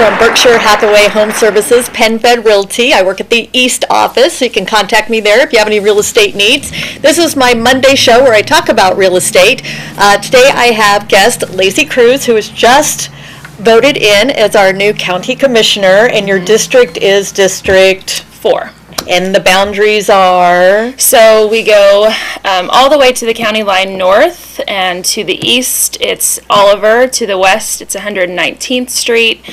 from Berkshire Hathaway Home Services, PenFed Realty. I work at the East office, so you can contact me there if you have any real estate needs. This is my Monday show where I talk about real estate. Today I have guest Lacey Cruse, who was just voted in as our new county commissioner, and your district is District 4. And the boundaries are? So we go all the way to the county line north, and to the east it's Oliver, to the west it's 119th Street,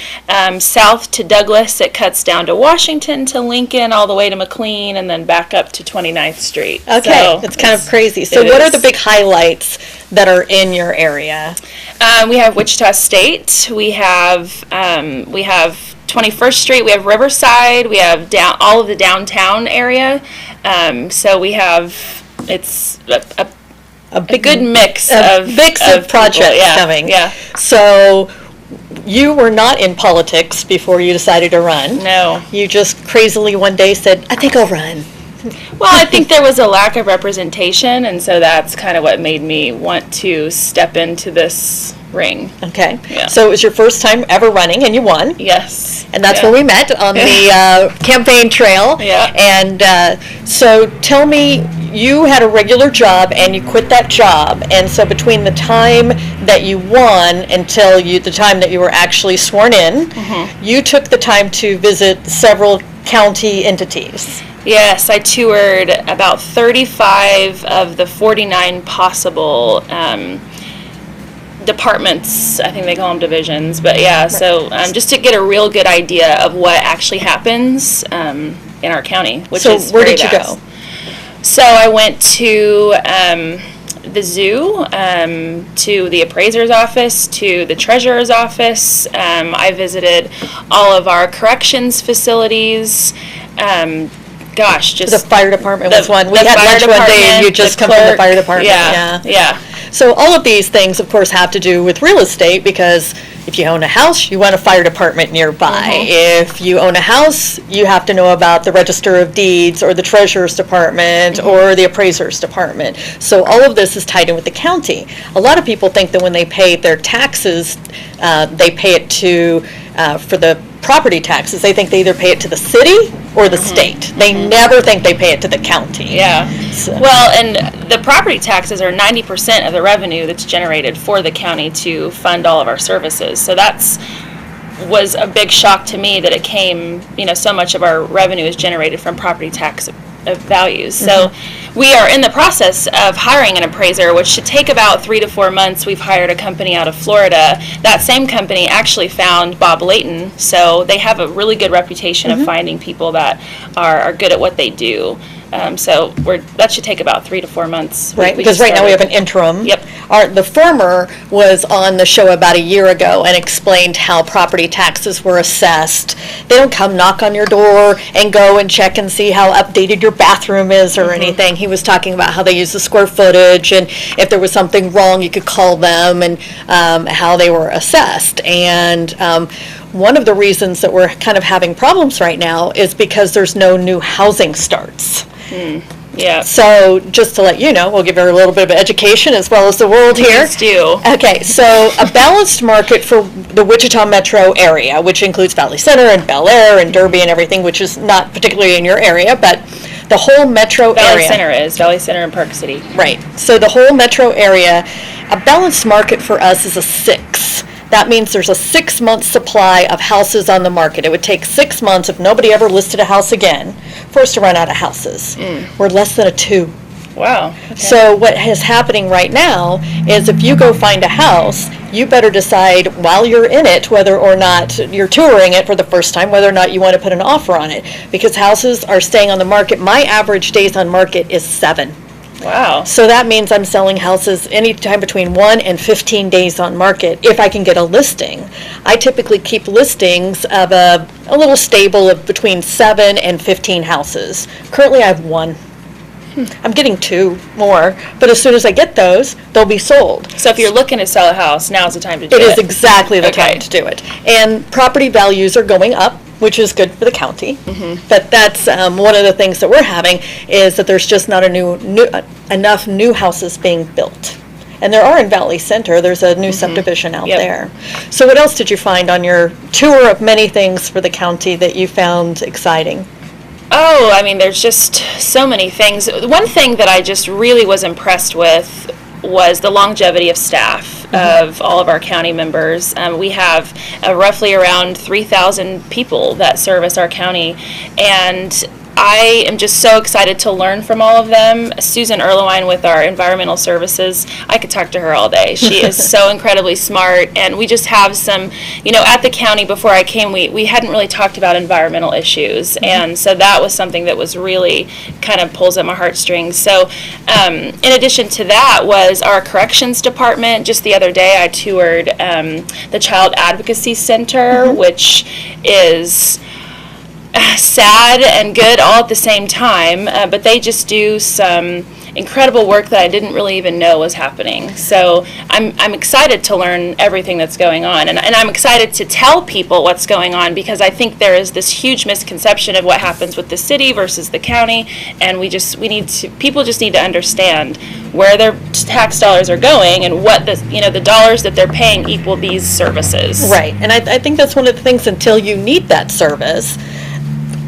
south to Douglas it cuts down to Washington to Lincoln, all the way to McLean, and then back up to 29th Street. Okay, so it's kind of crazy. So what are the big highlights that are in your area? We have Wichita State, we have 21st Street, we have Riverside, we have all of the downtown area. So we have, it's a good mix of projects coming. Yeah. So you were not in politics before you decided to run. No. You just crazily one day said, I think I'll run. Well, I think there was a lack of representation, and so that's kind of what made me want to step into this ring. Okay. Yeah. So it was your first time ever running, and you won. Yes. And that's where we met, on the campaign trail. Yeah. And so tell me, you had a regular job and you quit that job, and so between the time that you won until the time that you were actually sworn in, you took the time to visit several county entities. Yes, I toured about 35 of the 49 possible departments. I think they call them divisions, but yeah. Right. So just to get a real good idea of what actually happens in our county, which is where very did you vast. go? So I went to the zoo, to the appraiser's office, to the treasurer's office. I visited all of our corrections facilities. Just the fire department was one. We had lunch one day and you just come from the fire department. Yeah. So all of these things, of course, have to do with real estate, because if you own a house, you want a fire department nearby. If you own a house, you have to know about the Register of Deeds or the Treasurer's Department or the Appraiser's Department. So all of this is tied in with the county. A lot of people think that when they pay their taxes, they pay it to, for the property taxes, they think they either pay it to the city or the state. They never think they pay it to the county. Yeah. So. Well, and the property taxes are 90% of the revenue that's generated for the county to fund all of our services. So was a big shock to me that it came, so much of our revenue is generated from property tax values. So we are in the process of hiring an appraiser, which should take about 3 to 4 months. We've hired a company out of Florida. That same company actually found Bob Layton, so they have a really good reputation of finding people that are good at what they do. So that should take about 3 to 4 months. Right, because right now we have an interim. Yep. The former was on the show about a year ago and explained how property taxes were assessed. They don't come knock on your door and go and check and see how updated your bathroom is or anything. He was talking about how they use the square footage, and if there was something wrong, you could call them, and how they were assessed. And one of the reasons that we're kind of having problems right now is because there's no new housing starts. Yeah. So just to let you know, we'll give her a little bit of education as well as the world here. Please do. Okay, so a balanced market for the Wichita metro area, which includes Valley Center and Bel Air and Derby and everything, which is not particularly in your area, but the whole metro area. Valley Center and Park City. Right. So the whole metro area, a balanced market for us is a 6. That means there's a 6-month supply of houses on the market. It would take 6 months, if nobody ever listed a house again, for us to run out of houses. We're less than a 2. Wow. Okay. So what is happening right now is if you go find a house, you better decide while you're in it whether or not you're touring it for the first time, whether or not you want to put an offer on it. Because houses are staying on the market. My average days on market is 7. Wow. So that means I'm selling houses anytime between 1 and 15 days on market if I can get a listing. I typically keep listings of a little stable of between 7 and 15 houses. Currently I have 1. I'm getting 2 more, but as soon as I get those, they'll be sold. So if you're looking to sell a house, now's the time to do it. It is exactly the time to do it. And property values are going up, which is good for the county. But that's one of the things that we're having is that there's just not enough new houses being built. And there are in Valley Center. There's a new subdivision out Yep. there. So what else did you find on your tour of many things for the county that you found exciting? Oh, I mean, there's just so many things. One thing that I just really was impressed with was the longevity of staff of all of our county members. We have roughly around 3,000 people that service our county, and I am just so excited to learn from all of them. Susan Erlewine with our environmental services, I could talk to her all day. She is so incredibly smart, and we just have some, at the county before I came, we hadn't really talked about environmental issues, and so that was something that was really kind of pulls at my heartstrings. So in addition to that was our corrections department. Just the other day I toured the Child Advocacy Center, which is sad and good all at the same time, but they just do some incredible work that I didn't really even know was happening. So I'm excited to learn everything that's going on, and I'm excited to tell people what's going on, because I think there is this huge misconception of what happens with the city versus the county, and people just need to understand where their tax dollars are going and what the dollars that they're paying equal these services. Right, and I think that's one of the things, until you need that service,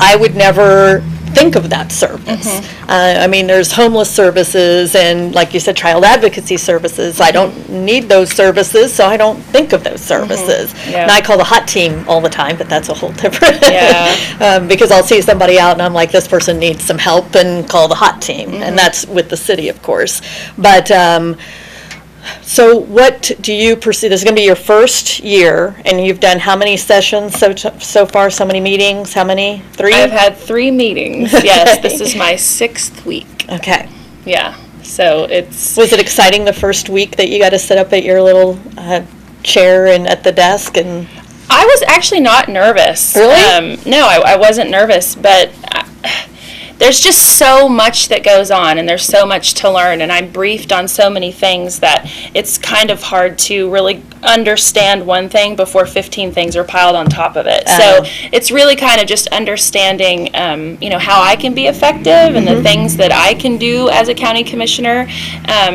I would never think of that service. I mean, there's homeless services and, like you said, child advocacy services. I don't need those services, so I don't think of those services. Yeah. And I call the hot team all the time, but that's a whole different, Yeah. because I'll see somebody out and I'm like, this person needs some help, and call the hot team. And that's with the city, of course. But so what do you perceive, this is going to be your first year, and you've done how many sessions so far, so many meetings, how many? 3? I've had 3 meetings. Yes, this is my 6th week. Okay. Yeah, so it's... Was it exciting the first week that you got to sit up at your little chair and at the desk? And I was actually not nervous. Really? No, I wasn't nervous, but there's just so much that goes on, and there's so much to learn, and I'm briefed on so many things that it's kind of hard to really understand one thing before 15 things are piled on top of it. So it's really kind of just understanding, how I can be effective and the things that I can do as a county commissioner.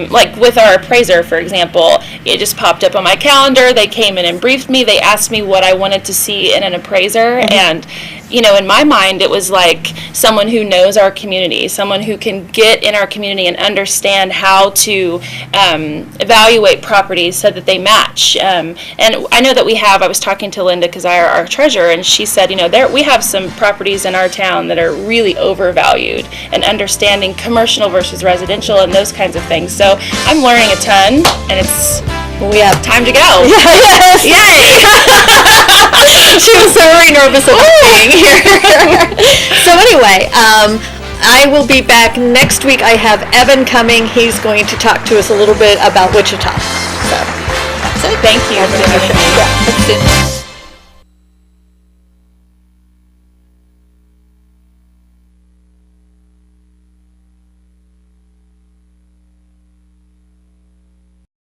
Like with our appraiser, for example, it just popped up on my calendar. They came in and briefed me. They asked me what I wanted to see in an appraiser, and in my mind, it was like someone who knows our community, someone who can get in our community and understand how to evaluate properties so that they match. And I know that I was talking to Linda Kazire, our treasurer, and she said, we have some properties in our town that are really overvalued, and understanding commercial versus residential and those kinds of things. So I'm learning a ton, and we have time to go. Yes. Yay! She was so very nervous about being here. So anyway, I will be back next week. I have Evan coming. He's going to talk to us a little bit about Wichita. So that's it. Thank you for having me. Yeah, that's it.